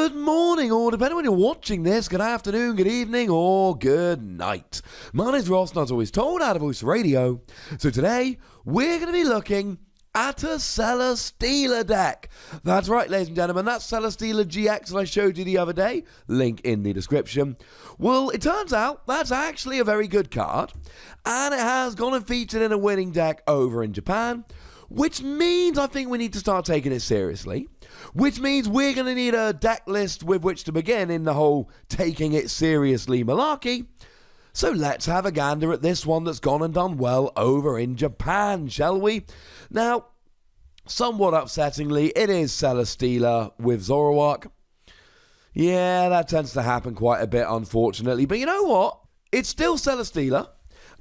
Good morning, or depending on when you're watching this, good afternoon, good evening, or good night. My name's Ross, and as always told, out of Voice Radio. So today, we're going to be looking at a Celesteela deck. That's right, ladies and gentlemen, that's Celesteela GX that I showed you the other day. Link in the description. Well, it turns out that's actually a very good card, and it has gone and featured in a winning deck over in Japan, which means I think we need to start taking it seriously. Which means we're going to need a deck list with which to begin in the whole taking it seriously malarkey. So let's have a gander at this one that's gone and done well over in Japan, shall we? Now, somewhat upsettingly, it is Celesteela with Zoroark. Yeah, that tends to happen quite a bit, unfortunately. But you know what? It's still Celesteela.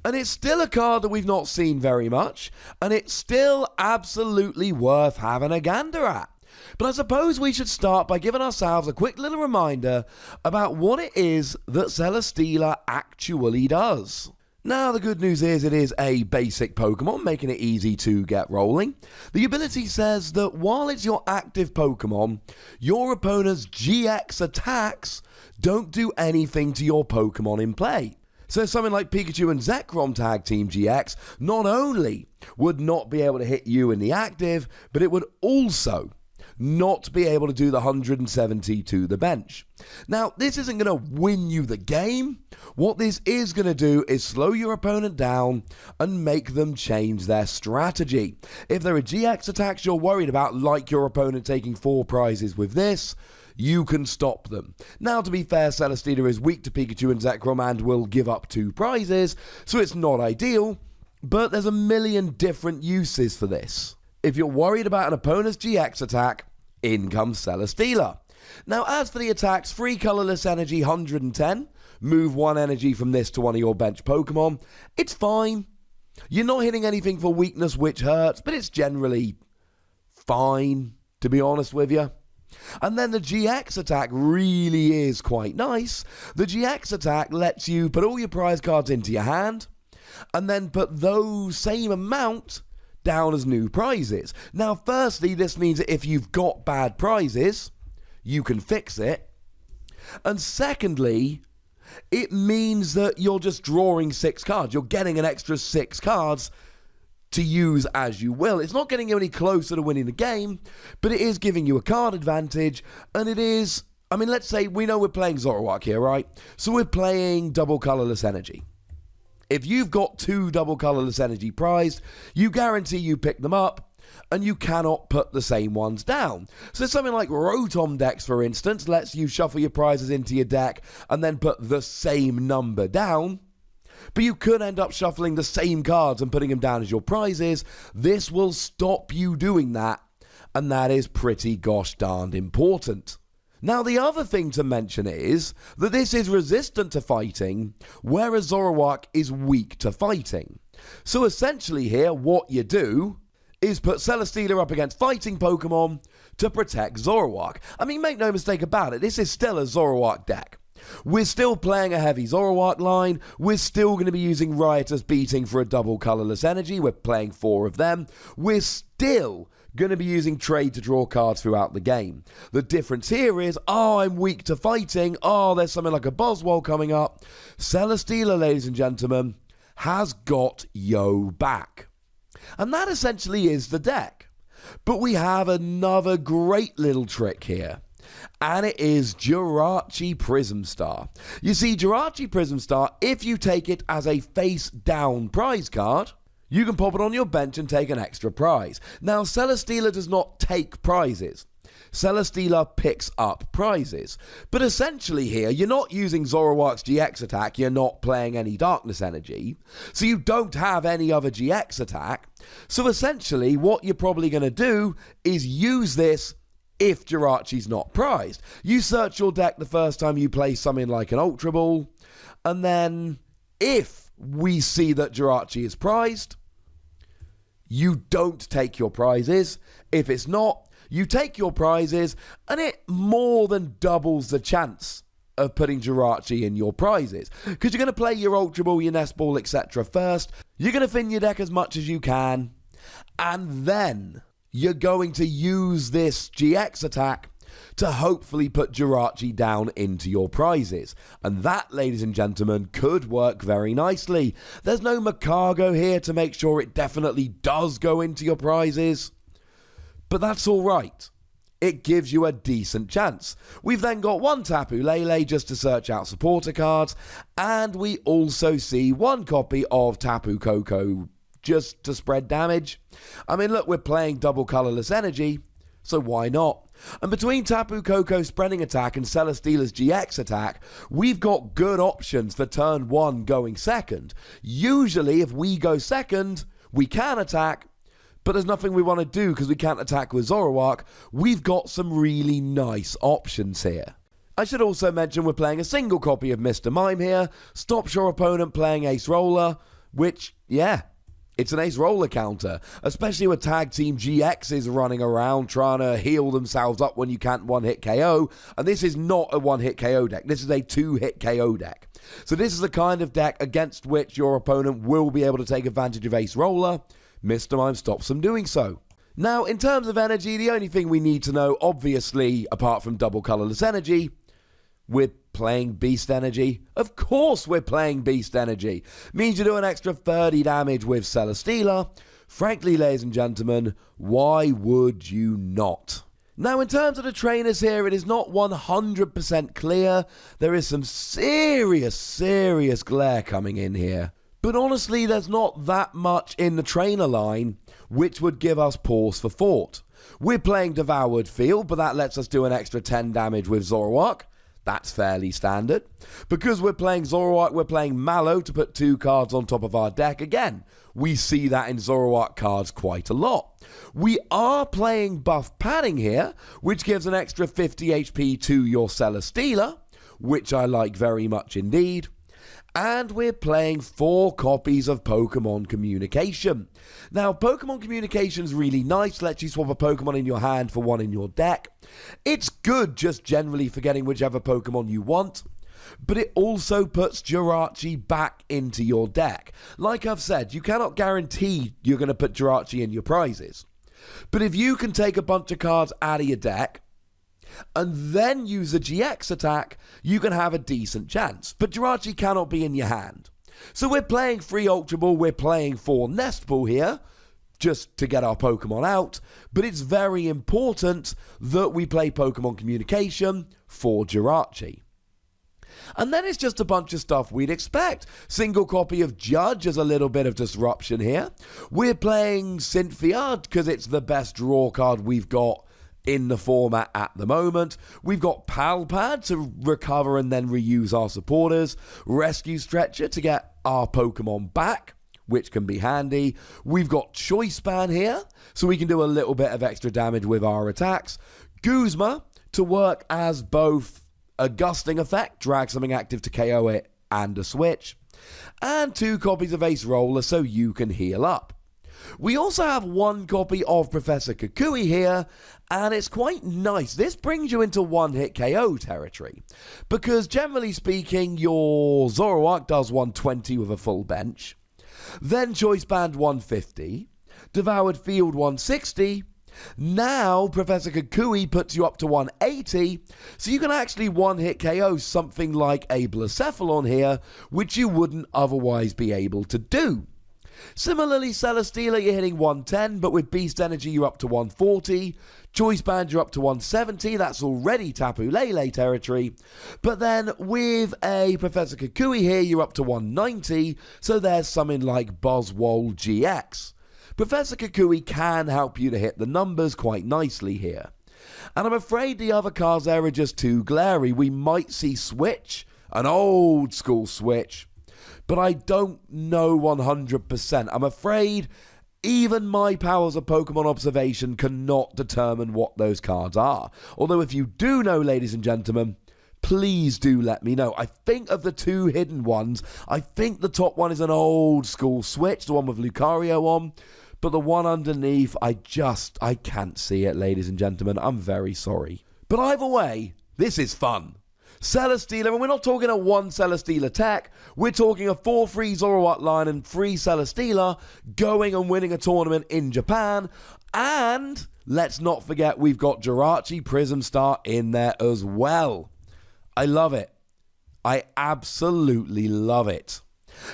And it's still a card that we've not seen very much. And it's still absolutely worth having a gander at. But I suppose we should start by giving ourselves a quick little reminder about what it is that Celesteela actually does. Now, the good news is it is a basic Pokemon, making it easy to get rolling. The ability says that while it's your active Pokemon, your opponent's GX attacks don't do anything to your Pokemon in play. So something like Pikachu and Zekrom Tag Team GX not only would not be able to hit you in the active, but it would also not be able to do the 170 to the bench. Now, this isn't going to win you the game. What this is going to do is slow your opponent down and make them change their strategy. If there are GX attacks you're worried about, like your opponent taking 4 prizes with this, you can stop them. Now, to be fair, Celesteela is weak to Pikachu and Zekrom and will give up 2 prizes, so it's not ideal, but there's a million different uses for this. If you're worried about an opponent's GX attack, in comes Celesteela. Now, as for the attacks, free colorless energy 110, move 1 energy from this to one of your bench Pokemon. It's fine. You're not hitting anything for weakness, which hurts, but it's generally fine, to be honest with you. And then the GX attack really is quite nice. The GX attack lets you put all your prize cards into your hand, and then put those same amount down as new prizes. Now, firstly, this means that if you've got bad prizes, you can fix it. And secondly, it means that you're just drawing 6 cards. You're getting an extra 6 cards to use as you will. It's not getting you any closer to winning the game, but it is giving you a card advantage, and it is, I mean, let's say we know we're playing Zoroark here, right? So we're playing double colorless energy. If you've got 2 double colorless energy prized, you guarantee you pick them up, and you cannot put the same ones down. So something like Rotom decks, for instance, lets you shuffle your prizes into your deck and then put the same number down. But you could end up shuffling the same cards and putting them down as your prizes. This will stop you doing that, and that is pretty gosh darned important. Now, the other thing to mention is that this is resistant to fighting, whereas Zoroark is weak to fighting. So essentially here, what you do is put Celesteela up against fighting Pokemon to protect Zoroark. I mean, make no mistake about it, this is still a Zoroark deck. We're still playing a heavy Zoroark line. We're still going to be using Riotous Beating for a double colorless energy. We're playing 4 of them. We're still going to be using trade to draw cards throughout the game. The difference here is, oh, I'm weak to fighting. Oh, there's something like a Boswell coming up. Celesteela, ladies and gentlemen, has got yo back. And that essentially is the deck. But we have another great little trick here. And it is Jirachi Prism Star. You see, Jirachi Prism Star, if you take it as a face-down prize card, you can pop it on your bench and take an extra prize. Now, Celesteela does not take prizes. Celesteela picks up prizes. But essentially here, you're not using Zoroark's GX attack, you're not playing any Darkness Energy, so you don't have any other GX attack. So essentially, what you're probably going to do is use this if Jirachi's not prized. You search your deck the first time you play something like an Ultra Ball, and then if we see that Jirachi is prized, you don't take your prizes. If it's not, you take your prizes, and it more than doubles the chance of putting Jirachi in your prizes. Because you're going to play your Ultra Ball, your Nest Ball, etc. first. You're going to thin your deck as much as you can, and then you're going to use this GX attack to hopefully put Jirachi down into your prizes. And that, ladies and gentlemen, could work very nicely. There's no Makago here to make sure it definitely does go into your prizes. But that's alright. It gives you a decent chance. We've then got one Tapu Lele just to search out supporter cards, and we also see one copy of Tapu Koko just to spread damage. I mean, look, we're playing double colorless energy, so why not? And between Tapu Koko spreading attack and Celesteela's GX attack, we've got good options for turn 1 going second. Usually, if we go second, we can attack, but there's nothing we want to do because we can't attack with Zoroark. We've got some really nice options here. I should also mention we're playing a single copy of Mr. Mime here. Stops your opponent playing Ace Roller, which, yeah, it's an Ace Roller counter, especially with Tag Team GXs running around trying to heal themselves up when you can't one-hit KO. And this is not a one-hit KO deck. This is a two-hit KO deck. So this is the kind of deck against which your opponent will be able to take advantage of Ace Roller. Mr. Mime stops them doing so. Now, in terms of energy, the only thing we need to know, obviously, apart from double colorless energy, we're playing Beast Energy. Of course we're playing Beast Energy. Means you do an extra 30 damage with Celesteela. Frankly, ladies and gentlemen, why would you not? Now, in terms of the trainers here, it is not 100% clear. There is some serious glare coming in here. But honestly, there's not that much in the trainer line which would give us pause for thought. We're playing Devoured Field, but that lets us do an extra 10 damage with Zoroark. That's fairly standard. Because we're playing Zoroark, we're playing Mallow to put 2 cards on top of our deck. Again, we see that in Zoroark cards quite a lot. We are playing Buff Padding here, which gives an extra 50 HP to your Celesteela, which I like very much indeed. And we're playing 4 copies of Pokémon Communication. Now, Pokémon Communication is really nice, lets you swap a Pokémon in your hand for one in your deck. It's good just generally for getting whichever Pokémon you want, but it also puts Jirachi back into your deck. Like I've said, you cannot guarantee you're going to put Jirachi in your prizes. But if you can take a bunch of cards out of your deck, and then use a GX attack, you can have a decent chance. But Jirachi cannot be in your hand. So we're playing 3 Ultra Ball, we're playing 4 Nest Ball here, just to get our Pokemon out. But it's very important that we play Pokemon Communication for Jirachi. And then it's just a bunch of stuff we'd expect. Single copy of Judge as a little bit of disruption here. We're playing Cynthia because it's the best draw card we've got in the format at the moment. We've got Pal Pad to recover and then reuse our supporters. Rescue Stretcher to get our Pokemon back, which can be handy. We've got Choice Band here, so we can do a little bit of extra damage with our attacks. Guzma to work as both a gusting effect, drag something active to KO it, and a switch. And 2 copies of Ace Roller so you can heal up. We also have 1 copy of Professor Kukui here, and it's quite nice. This brings you into one-hit KO territory, because generally speaking, your Zoroark does 120 with a full bench, then Choice Band 150, Devoured Field 160, now Professor Kukui puts you up to 180, so you can actually one-hit KO something like a Blacephalon here, which you wouldn't otherwise be able to do. Similarly, Celesteela, you're hitting 110, but with Beast Energy, you're up to 140. Choice Band, you're up to 170. That's already Tapu Lele territory. But then with a Professor Kukui here, you're up to 190. So there's something like Boswell GX. Professor Kukui can help you to hit the numbers quite nicely here. And I'm afraid the other cards there are just too glary. We might see Switch, an old school Switch, but I don't know 100%. I'm afraid even my powers of Pokemon observation cannot determine what those cards are. Although if you do know, ladies and gentlemen, please do let me know. I think of the 2 hidden ones, I think the top one is an old school Switch, the one with Lucario on. But the one underneath, I can't see it, ladies and gentlemen. I'm very sorry. But either way, this is fun. Celesteela, and we're not talking a 1 Celesteela tech, we're talking a 4-3 Zoroark line and 3 Celesteela going and winning a tournament in Japan, and let's not forget we've got Jirachi Prism Star in there as well. I love it. I absolutely love it.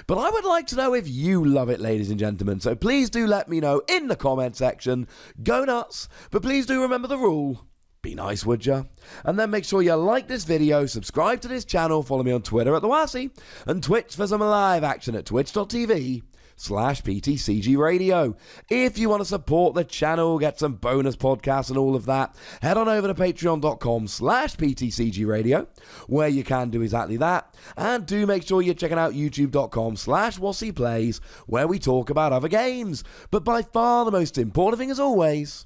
But I would like to know if you love it, ladies and gentlemen. So please do let me know in the comment section. Go nuts. But please do remember the rule. Be nice, would ya? And then make sure you like this video, subscribe to this channel, follow me on Twitter at @TheWassy, and Twitch for some live action at twitch.tv/PTCGRadio. If you want to support the channel, get some bonus podcasts and all of that, head on over to patreon.com/PTCGRadio, where you can do exactly that. And do make sure you're checking out youtube.com/WassyPlays, where we talk about other games. But by far the most important thing, as always,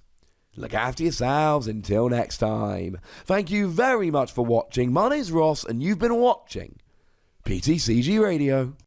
look after yourselves until next time. Thank you very much for watching. My name's Ross, and you've been watching PTCG Radio.